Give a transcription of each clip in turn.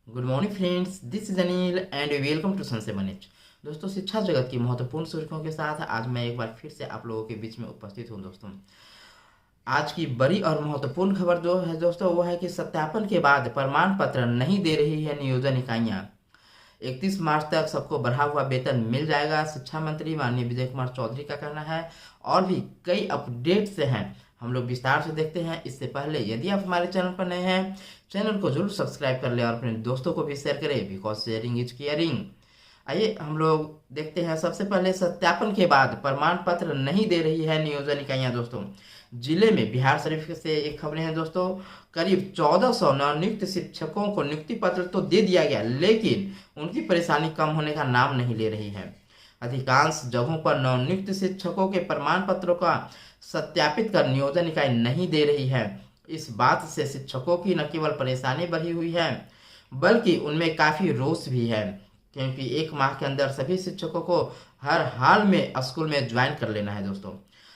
Good morning friends, this is Anil and welcome to सनसे बनिच। दोस्तों, शिक्षा जगत की महत्वपूर्ण सुर्खियों के साथ आज मैं एक बार फिर से आप लोगों के बीच में उपस्थित हूं। दोस्तों, आज की बड़ी और महत्वपूर्ण खबर जो है दोस्तों वो है कि सत्यापन के बाद प्रमाण पत्र नहीं दे रही है नियोजन इकाइयां। 31 मार्च तक सबको बढ़ा हुआ वेतन मिल जाएगा, शिक्षा मंत्री माननीय विजय कुमार चौधरी का कहना है। और भी कई अपडेट्स हैं, हम लोग विस्तार से देखते हैं। इससे पहले यदि आप हमारे चैनल पर नए हैं, चैनल को जरूर सब्सक्राइब कर ले और अपने दोस्तों को भी शेयर करें, बिकॉज शेयरिंग इज केयरिंग। आइए हम लोग देखते हैं। सबसे पहले सत्यापन के बाद प्रमाण पत्र नहीं दे रही है नियोजन इकाइयां। दोस्तों, जिले में बिहार शरीफ से एक खबरें हैं दोस्तों। करीब 1400 नवनियुक्त शिक्षकों को नियुक्ति पत्र तो दे दिया गया, लेकिन उनकी परेशानी कम होने का नाम नहीं ले रही है। अधिकांश जगहों पर नवनियुक्त शिक्षकों के प्रमाण पत्रों का सत्यापित कर नियोजन इकाई नहीं दे रही है। इस बात से शिक्षकों की न केवल परेशानी बढ़ी हुई है, बल्कि उनमें काफी रोष भी है, क्योंकि एक माह के अंदर सभी शिक्षकों को हर हाल में स्कूल में ज्वाइन कर लेना है। दोस्तों,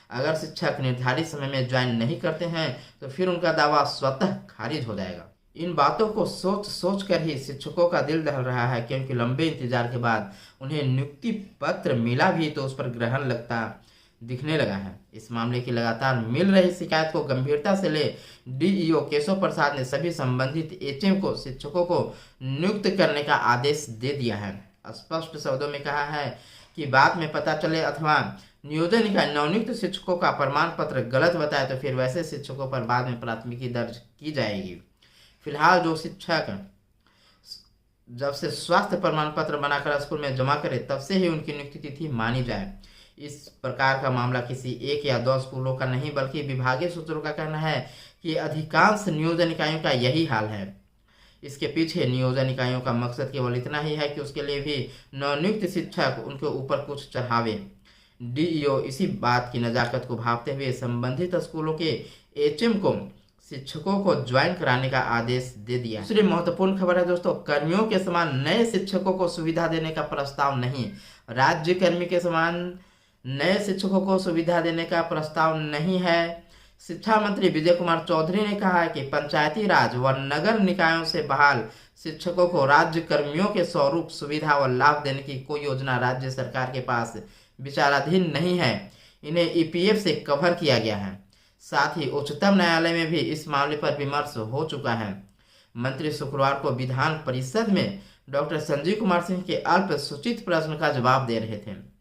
अगर शिक्षक निर्धारित समय में ज्वाइन नहीं करते हैं तो फिर उनका दावा स्वतः खारिज हो जाएगा। इन बातों को सोच सोच कर ही शिक्षकों का दिल दहल रहा है, क्योंकि लंबे इंतजार के बाद उन्हें नियुक्ति पत्र मिला भी तो उस पर ग्रहण लगता दिखने लगा है। इस मामले की लगातार मिल रही शिकायत को गंभीरता से ले डीईओ केशव प्रसाद ने सभी संबंधित एचएम को शिक्षकों को नियुक्त करने का आदेश दे दिया है। स्पष्ट शब्दों में कहा है कि बाद में पता चले अथवा नियोजन इकाई नवनियुक्त शिक्षकों का प्रमाण पत्र गलत बताए तो फिर वैसे शिक्षकों पर बाद में प्राथमिकी दर्ज की जाएगी। फिलहाल जो शिक्षक जब से स्वास्थ्य प्रमाण पत्र बनाकर स्कूल में जमा करे तब से ही उनकी नियुक्ति तिथि मानी जाए। इस प्रकार का मामला किसी एक या दो स्कूलों का नहीं, बल्कि विभागीय सूत्रों का कहना है कि अधिकांश नियोजन इकाइयों का यही हाल है। इसके पीछे नियोजन इकाइयों का मकसद केवल इतना ही है कि उसके लिए भी नवनियुक्त शिक्षक उनके ऊपर कुछ चढ़ावे। डीईओ इसी बात की नजाकत को भांपते हुए संबंधित स्कूलों के एचएम को शिक्षकों को ज्वाइन कराने का आदेश दे दिया। दूसरी महत्वपूर्ण खबर है दोस्तों, कर्मियों के समान नए शिक्षकों को सुविधा देने का प्रस्ताव नहीं। राज्य कर्मी के समान नए शिक्षकों को सुविधा देने का प्रस्ताव नहीं है। शिक्षा मंत्री विजय कुमार चौधरी ने कहा है कि पंचायती राज व नगर निकायों से बहाल शिक्षकों को राज्य कर्मियों के स्वरूप सुविधा व लाभ देने की कोई योजना राज्य सरकार के पास विचाराधीन नहीं है। इन्हें ईपीएफ से कवर किया गया है। साथ ही उच्चतम न्यायालय में भी इस मामले पर विमर्श हो चुका है। मंत्री शुक्रवार को विधान परिषद में डॉक्टर संजीव कुमार सिंह के अल्प सूचित प्रश्न का जवाब दे रहे थे।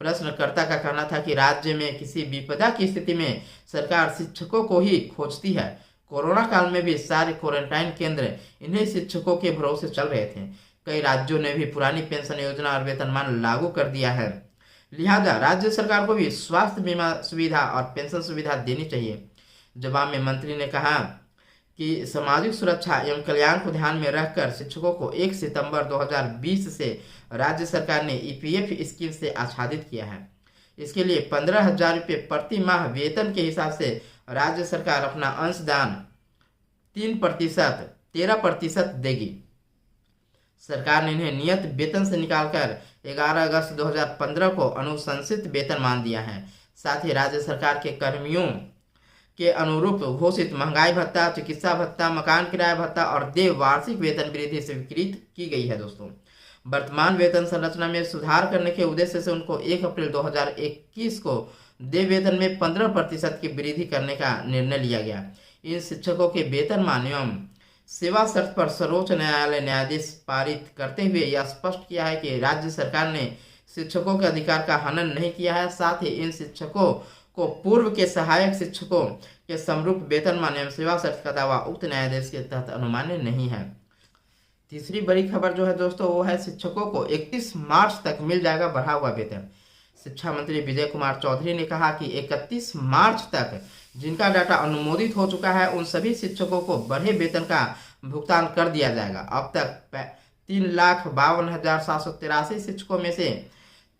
प्रश्नकर्ता का कहना था कि राज्य में किसी विपदा की स्थिति में सरकार शिक्षकों को ही खोजती है। कोरोना काल में भी सारे क्वारंटाइन केंद्र इन्हीं शिक्षकों के भरोसे चल रहे थे। कई राज्यों ने भी पुरानी पेंशन योजना और वेतनमान लागू कर दिया है। लिहाजा राज्य सरकार को भी स्वास्थ्य बीमा सुविधा और पेंशन सुविधा देनी चाहिए। जवाब में मंत्री ने कहा कि सामाजिक सुरक्षा एवं कल्याण को ध्यान में रखकर शिक्षकों को 1 सितंबर 2020 से राज्य सरकार ने ईपीएफ स्कीम से आच्छादित किया है। इसके लिए 15,000 रुपये प्रति माह वेतन के हिसाब से राज्य सरकार अपना अंशदान 13% देगी। सरकार ने इन्हें नियत वेतन से निकालकर 11 अगस्त 2015 को अनुशंसित वेतन मान दिया है। साथ ही राज्य सरकार के कर्मियों के अनुरूप घोषित महंगाई भत्ता, चिकित्सा भत्ता, मकान किराया भत्ता और देय वार्षिक वेतन वृद्धि स्वीकृत की गई है। दोस्तों, वर्तमान वेतन संरचना में सुधार करने के उद्देश्य से उनको 1 अप्रैल 2021 को देय वेतन में 15% की वृद्धि करने का निर्णय लिया गया। इन शिक्षकों के वेतनमान एवं सेवा शर्त पर सर्वोच्च न्यायालय न्यायाधीश पारित करते हुए यह स्पष्ट किया है कि राज्य सरकार ने शिक्षकों के अधिकार का हनन नहीं किया है। साथ ही इन शिक्षकों को पूर्व के सहायक शिक्षकों के समरूप वेतनमान एवं सेवा शर्त का दावा उक्त न्यायाधीश के तहत अनुमान्य नहीं है। तीसरी बड़ी खबर जो है दोस्तों वो है शिक्षकों को 31 मार्च तक मिल जाएगा बढ़ा हुआ वेतन। शिक्षा मंत्री विजय कुमार चौधरी ने कहा कि 31 मार्च तक जिनका डाटा अनुमोदित हो चुका है उन सभी शिक्षकों को बढ़े वेतन का भुगतान कर दिया जाएगा। अब तक 3,52,783 शिक्षकों में से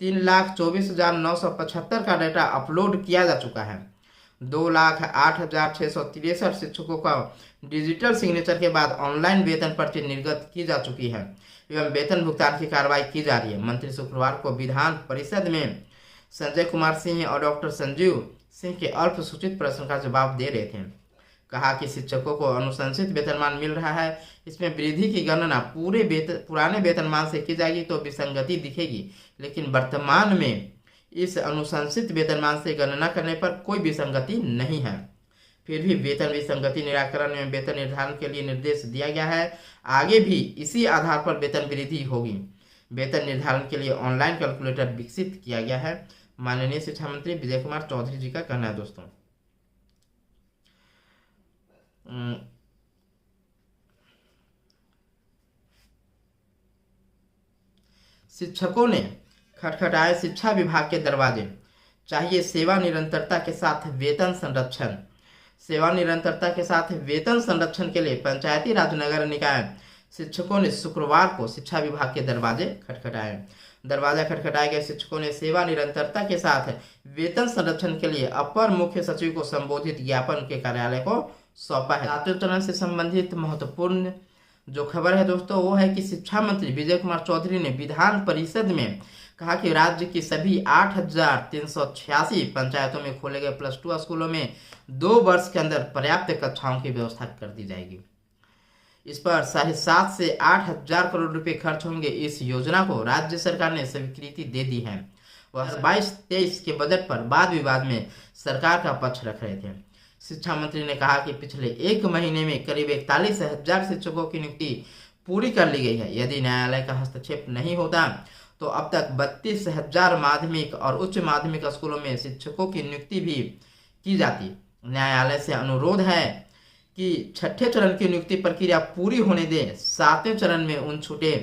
3,24,975 का डाटा अपलोड किया जा चुका है। 2,08,663 शिक्षकों का डिजिटल सिग्नेचर के बाद ऑनलाइन वेतन पर्ची निर्गत की जा चुकी है एवं वेतन भुगतान की कार्रवाई की जा रही है। मंत्री शुक्रवार को विधान परिषद में संजय कुमार सिंह और डॉक्टर संजीव सिंह के अल्प सूचित प्रश्न का जवाब दे रहे थे। कहा कि शिक्षकों को अनुशंसित वेतनमान मिल रहा है, इसमें वृद्धि की गणना पुराने वेतनमान से की जाएगी तो विसंगति दिखेगी, लेकिन वर्तमान में इस अनुशंसित वेतनमान से गणना करने पर कोई विसंगति नहीं है। फिर भी वेतन विसंगति निराकरण में वेतन निर्धारण के लिए निर्देश दिया गया है। आगे भी इसी आधार पर वेतन वृद्धि होगी। वेतन निर्धारण के लिए ऑनलाइन कैलकुलेटर विकसित किया गया है, माननीय शिक्षा मंत्री विजय कुमार चौधरी जी का कहना है। दोस्तों शिक्षकों ने खटखटाए शिक्षा विभाग के दरवाजे, चाहिए सेवा निरंतरता के साथ वेतन संरक्षण। सेवा निरंतरता के साथ वेतन संरक्षण के लिए पंचायती राज नगर निकाय शिक्षकों ने शुक्रवार को शिक्षा विभाग के दरवाजे खटखटाए। दरवाजा खटखटाए गए शिक्षकों ने सेवा निरंतरता के साथ वेतन संरक्षण के लिए अपर मुख्य सचिव को संबोधित ज्ञापन के कार्यालय को सौंपा है। सातवें चरण से संबंधित महत्वपूर्ण जो खबर है दोस्तों वो है कि शिक्षा मंत्री विजय कुमार चौधरी ने विधान परिषद में कहा कि राज्य की सभी 8,386 पंचायतों में खोले गए +2 स्कूलों में 2 वर्ष के अंदर पर्याप्त कक्षाओं की व्यवस्था कर दी जाएगी। इस पर 7.5 से 8,000 करोड़ रुपए खर्च होंगे। इस योजना को राज्य सरकार ने स्वीकृति दे दी है। वह 22-23 के बजट पर वाद विवाद में सरकार का पक्ष रख रहे थे। शिक्षा मंत्री ने कहा कि पिछले 1 महीने में करीब 41,000 शिक्षकों की नियुक्ति पूरी कर ली गई है। यदि न्यायालय का हस्तक्षेप नहीं होता तो अब तक 32,000 माध्यमिक और उच्च माध्यमिक स्कूलों में शिक्षकों की नियुक्ति भी की जाती। न्यायालय से अनुरोध है कि 6ठे चरण की नियुक्ति प्रक्रिया पूरी होने दें। 7वें चरण में उन छूटे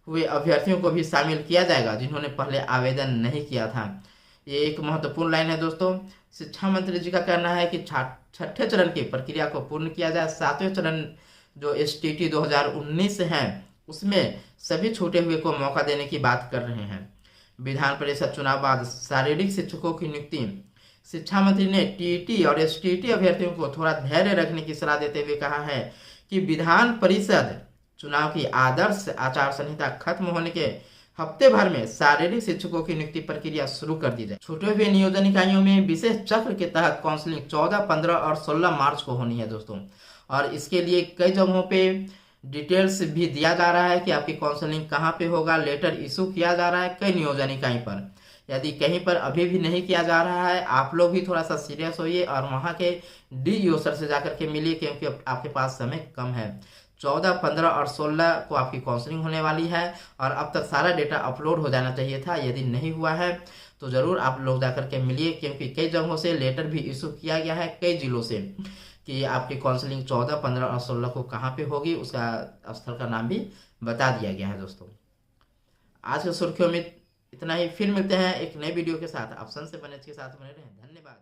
हुए अभ्यर्थियों को भी शामिल किया जाएगा जिन्होंने पहले आवेदन नहीं किया था। ये एक महत्वपूर्ण लाइन है दोस्तों। शिक्षा मंत्री जी का कहना है कि 6ठे चरण की प्रक्रिया को पूर्ण किया जाए। 7वें चरण जो STT 2019 है उसमें सभी छूटे हुए को मौका देने की बात कर रहे हैं। विधान परिषद चुनाव बाद शारीरिक शिक्षकों की नियुक्ति, शिक्षा मंत्री ने TET और STT अभ्यर्थियों को थोड़ा धैर्य रखने की सलाह देते हुए कहा है कि विधान परिषद चुनाव की आदर्श आचार संहिता खत्म होने के हफ्ते भर में शारीरिक शिक्षकों की नियुक्ति प्रक्रिया शुरू कर दी जाए। छूटे हुए नियोजन इकाइयों में विशेष चक्र के तहत काउंसलिंग 14, 15 और 16 मार्च को होनी है दोस्तों। और इसके लिए कई जगहों पे डिटेल्स भी दिया जा रहा है कि आपकी काउंसलिंग कहाँ पे होगा। लेटर इशू किया जा रहा है कई नियोजन इकाई पर। यदि कहीं पर अभी भी नहीं किया जा रहा है, आप लोग भी थोड़ा सा सीरियस होइए और वहाँ के DEO सर से जाकर के मिलिए, क्योंकि आपके पास समय कम है। 14, 15 और 16 को आपकी काउंसलिंग होने वाली है और अब तक सारा डेटा अपलोड हो जाना चाहिए था। यदि नहीं हुआ है तो ज़रूर आप लोग जाकर के मिलिए, क्योंकि कई जगहों से लेटर भी इशू किया गया है कई जिलों से कि आपकी काउंसलिंग 14, 15 और 16 को कहाँ पे होगी, उसका स्थल का नाम भी बता दिया गया है दोस्तों। आज के सुर्खियों में इतना ही। फिर मिलते हैं एक नए वीडियो के साथ। आप सन से बने के साथ बने रहें। धन्यवाद।